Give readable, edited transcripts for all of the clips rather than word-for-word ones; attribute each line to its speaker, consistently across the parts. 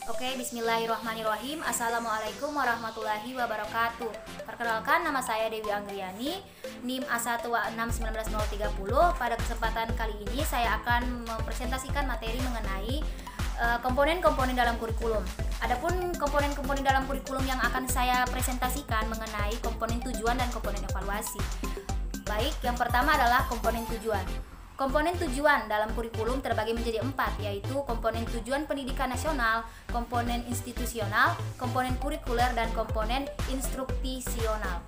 Speaker 1: Oke, bismillahirrahmanirrahim. Assalamualaikum warahmatullahi wabarakatuh. Perkenalkan, nama saya Dewi Anggriani, NIM A1A61930. Pada kesempatan kali ini saya akan mempresentasikan materi mengenai komponen-komponen dalam kurikulum. Adapun komponen-komponen dalam kurikulum yang akan saya presentasikan mengenai komponen tujuan dan komponen evaluasi. Baik, yang pertama adalah komponen tujuan. Komponen tujuan dalam kurikulum terbagi menjadi 4, yaitu komponen tujuan pendidikan nasional, komponen institusional, komponen kurikuler, dan komponen instruktisional.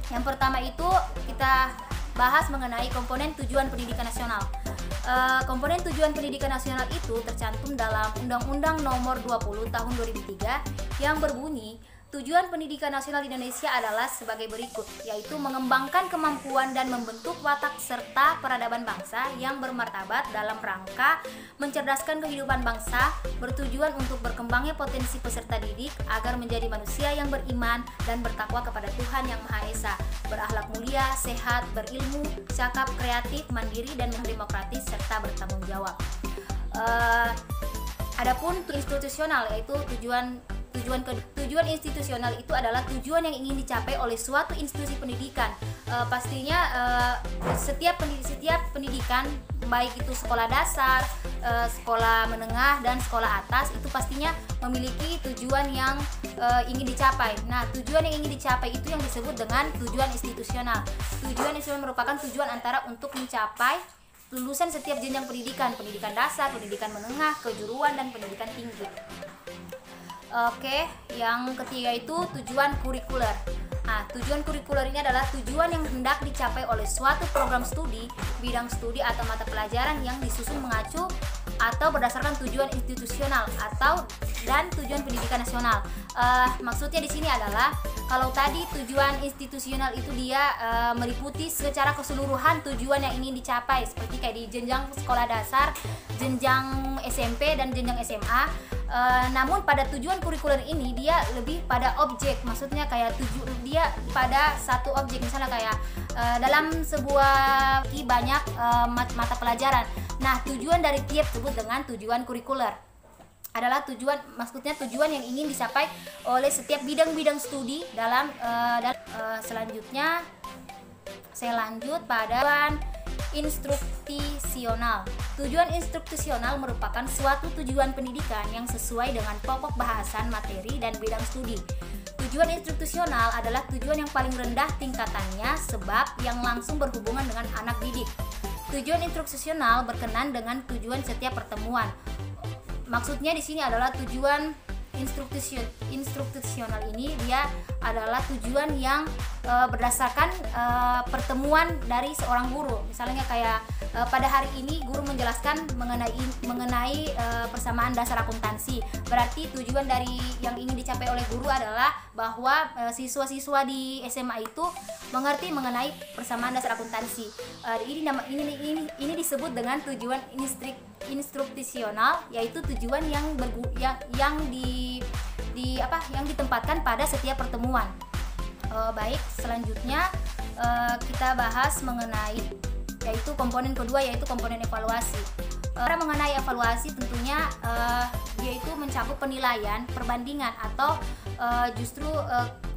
Speaker 1: Yang pertama itu kita bahas mengenai komponen tujuan pendidikan nasional. Komponen tujuan pendidikan nasional itu tercantum dalam Undang-Undang Nomor 20 Tahun 2003 yang berbunyi, tujuan pendidikan nasional di Indonesia adalah sebagai berikut, yaitu mengembangkan kemampuan dan membentuk watak serta peradaban bangsa yang bermartabat dalam rangka mencerdaskan kehidupan bangsa, bertujuan untuk berkembangnya potensi peserta didik agar menjadi manusia yang beriman dan bertakwa kepada Tuhan Yang Maha Esa, berakhlak mulia, sehat, berilmu, cakap, kreatif, mandiri, dan demokratis serta bertanggung jawab. Adapun institusional, yaitu tujuan institusional itu adalah tujuan yang ingin dicapai oleh suatu institusi pendidikan. Pastinya setiap pendidikan, baik itu sekolah dasar, sekolah menengah, dan sekolah atas, itu pastinya memiliki tujuan yang ingin dicapai. Nah, tujuan yang ingin dicapai itu yang disebut dengan tujuan institusional. Tujuan institusional merupakan tujuan antara untuk mencapai lulusan setiap jenjang pendidikan, pendidikan dasar, pendidikan menengah, kejuruan, dan pendidikan tinggi. Oke, yang ketiga itu tujuan kurikuler. Nah, tujuan kurikuler ini adalah tujuan yang hendak dicapai oleh suatu program studi, bidang studi atau mata pelajaran yang disusun mengacu atau berdasarkan tujuan institusional dan tujuan pendidikan nasional. Maksudnya di sini adalah kalau tadi tujuan institusional itu dia meliputi secara keseluruhan tujuan yang ingin dicapai, seperti kayak di jenjang sekolah dasar, jenjang SMP, dan jenjang SMA. Namun pada tujuan kurikuler ini dia lebih pada objek, maksudnya kayak dia pada satu objek, misalnya kayak dalam sebuah banyak mata pelajaran. Nah, tujuan dari tiap disebut dengan tujuan kurikuler. Adalah maksudnya tujuan yang ingin dicapai oleh setiap bidang-bidang studi dalam selanjutnya saya lanjut pada tujuan instruktisional. Tujuan instruktisional merupakan suatu tujuan pendidikan yang sesuai dengan pokok bahasan materi dan bidang studi. Tujuan instruktisional adalah tujuan yang paling rendah tingkatannya sebab yang langsung berhubungan dengan anak didik. Tujuan instruktisional berkenan dengan tujuan setiap pertemuan. Maksudnya di sini adalah tujuan instruktisional ini dia adalah tujuan yang berdasarkan pertemuan dari seorang guru. Misalnya kayak pada hari ini guru menjelaskan mengenai persamaan dasar akuntansi. Berarti tujuan dari yang ingin dicapai oleh guru adalah bahwa siswa-siswa di SMA itu mengerti mengenai persamaan dasar akuntansi. Ini disebut dengan tujuan instruktisional, yaitu tujuan yang ditempatkan pada setiap pertemuan. Baik, selanjutnya kita bahas mengenai yaitu komponen kedua, yaitu komponen evaluasi. Mengenai evaluasi tentunya yaitu mencakup penilaian, perbandingan, atau justru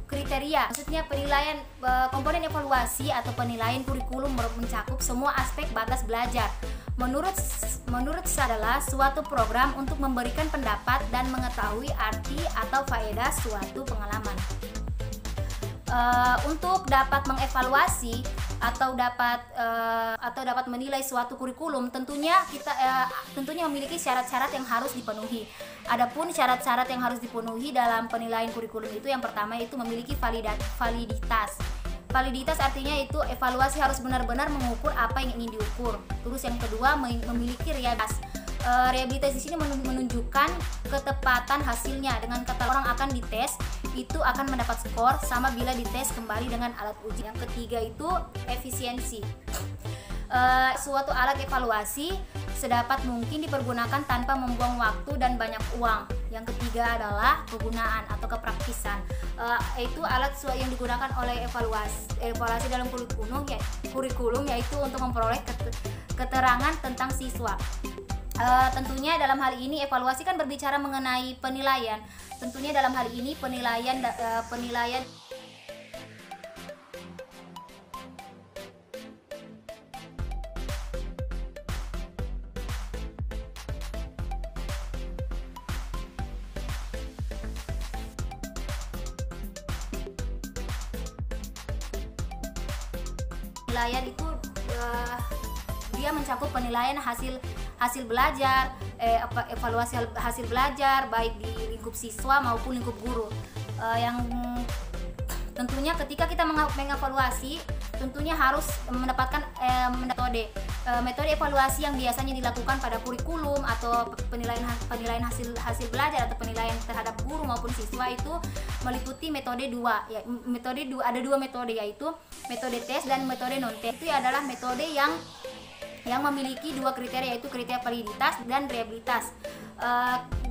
Speaker 1: kriteria. Maksudnya penilaian komponen evaluasi atau penilaian kurikulum mencakup semua aspek batas belajar. Menurut adalah suatu program untuk memberikan pendapat dan mengetahui arti atau faedah suatu pengalaman. Untuk dapat mengevaluasi atau dapat menilai suatu kurikulum, tentunya memiliki syarat-syarat yang harus dipenuhi. Adapun syarat-syarat yang harus dipenuhi dalam penilaian kurikulum itu yang pertama itu memiliki validitas. Validitas artinya itu evaluasi harus benar-benar mengukur apa yang ingin diukur. Terus yang kedua memiliki rehabilitas. Rehabilitas di sini menunjukkan ketepatan hasilnya. Dengan kata orang akan dites itu akan mendapat skor sama bila dites kembali dengan alat uji. Yang ketiga itu efisiensi. Suatu alat evaluasi sedapat mungkin dipergunakan tanpa membuang waktu dan banyak uang. Yang ketiga adalah kegunaan atau kepraktisan. Itu alat yang digunakan oleh evaluasi dalam kurikulum yaitu untuk memperoleh keterangan tentang siswa. Tentunya dalam hal ini evaluasi kan berbicara mengenai penilaian. Tentunya dalam hal ini penilaian penilaian itu dia mencakup penilaian hasil belajar, evaluasi hasil belajar baik di lingkup siswa maupun lingkup guru. Yang tentunya ketika kita mengevaluasi tentunya harus mendapatkan metode evaluasi yang biasanya dilakukan pada kurikulum atau penilaian hasil belajar atau penilaian terhadap guru maupun siswa itu meliputi metode dua ya. Ada dua metode, yaitu metode tes dan metode non tes. Itu adalah metode yang memiliki dua kriteria, yaitu kriteria validitas dan reliabilitas.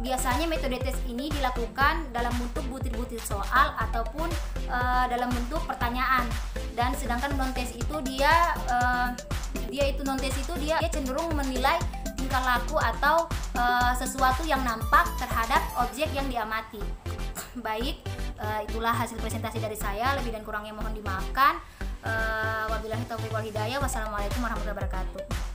Speaker 1: Biasanya metode tes ini dilakukan dalam bentuk butir-butir soal ataupun dalam bentuk pertanyaan, dan sedangkan non tes itu dia cenderung menilai tingkah laku atau sesuatu yang nampak terhadap objek yang diamati. Baik, itulah hasil presentasi dari saya. Lebih dan kurangnya mohon dimaafkan. Wabillahi taufiq wal hidayah. Wassalamualaikum warahmatullahi wabarakatuh.